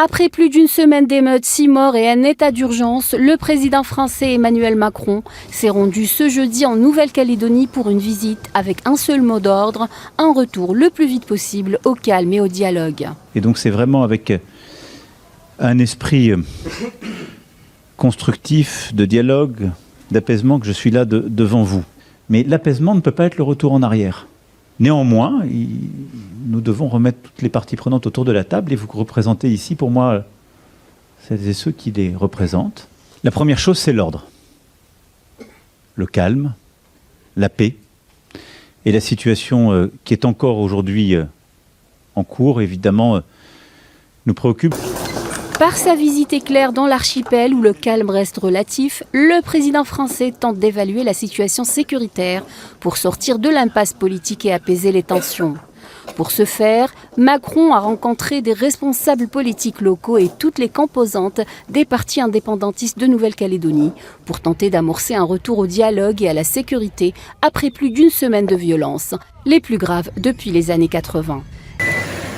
Après plus d'une semaine d'émeutes, 6 morts et un état d'urgence, le président français Emmanuel Macron s'est rendu ce jeudi en Nouvelle-Calédonie pour une visite avec un seul mot d'ordre, un retour le plus vite possible au calme et au dialogue. Et donc c'est vraiment avec un esprit constructif, de dialogue, d'apaisement que je suis là devant vous. Mais l'apaisement ne peut pas être le retour en arrière. Néanmoins, nous devons remettre toutes les parties prenantes autour de la table et vous représentez ici, pour moi, celles et ceux qui les représentent. La première chose, c'est l'ordre. Le calme, la paix et la situation qui est encore aujourd'hui en cours, évidemment, nous préoccupe. Par sa visite éclair dans l'archipel où le calme reste relatif, le président français tente d'évaluer la situation sécuritaire pour sortir de l'impasse politique et apaiser les tensions. Pour ce faire, Macron a rencontré des responsables politiques locaux et toutes les composantes des partis indépendantistes de Nouvelle-Calédonie pour tenter d'amorcer un retour au dialogue et à la sécurité après plus d'une semaine de violences, les plus graves depuis les années 80.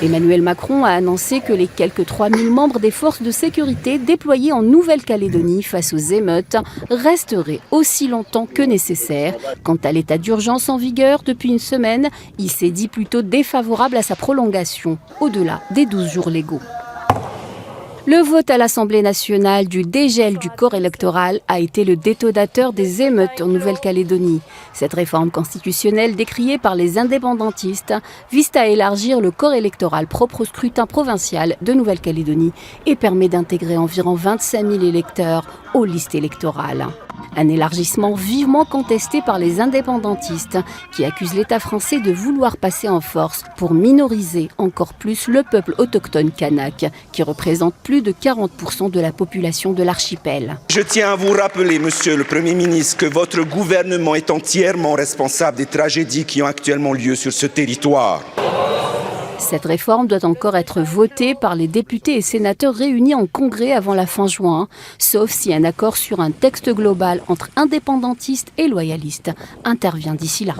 Emmanuel Macron a annoncé que les quelques 3000 membres des forces de sécurité déployés en Nouvelle-Calédonie face aux émeutes resteraient aussi longtemps que nécessaire. Quant à l'état d'urgence en vigueur depuis une semaine, il s'est dit plutôt défavorable à sa prolongation, au-delà des 12 jours légaux. Le vote à l'Assemblée nationale du dégel du corps électoral a été le détonateur des émeutes en Nouvelle-Calédonie. Cette réforme constitutionnelle décriée par les indépendantistes vise à élargir le corps électoral propre au scrutin provincial de Nouvelle-Calédonie et permet d'intégrer environ 25 000 électeurs aux listes électorales. Un élargissement vivement contesté par les indépendantistes qui accusent l'État français de vouloir passer en force pour minoriser encore plus le peuple autochtone kanak qui représente plus de 40% de la population de l'archipel. Je tiens à vous rappeler, Monsieur le Premier ministre, que votre gouvernement est entièrement responsable des tragédies qui ont actuellement lieu sur ce territoire. Cette réforme doit encore être votée par les députés et sénateurs réunis en congrès avant la fin juin, sauf si un accord sur un texte global entre indépendantistes et loyalistes intervient d'ici là.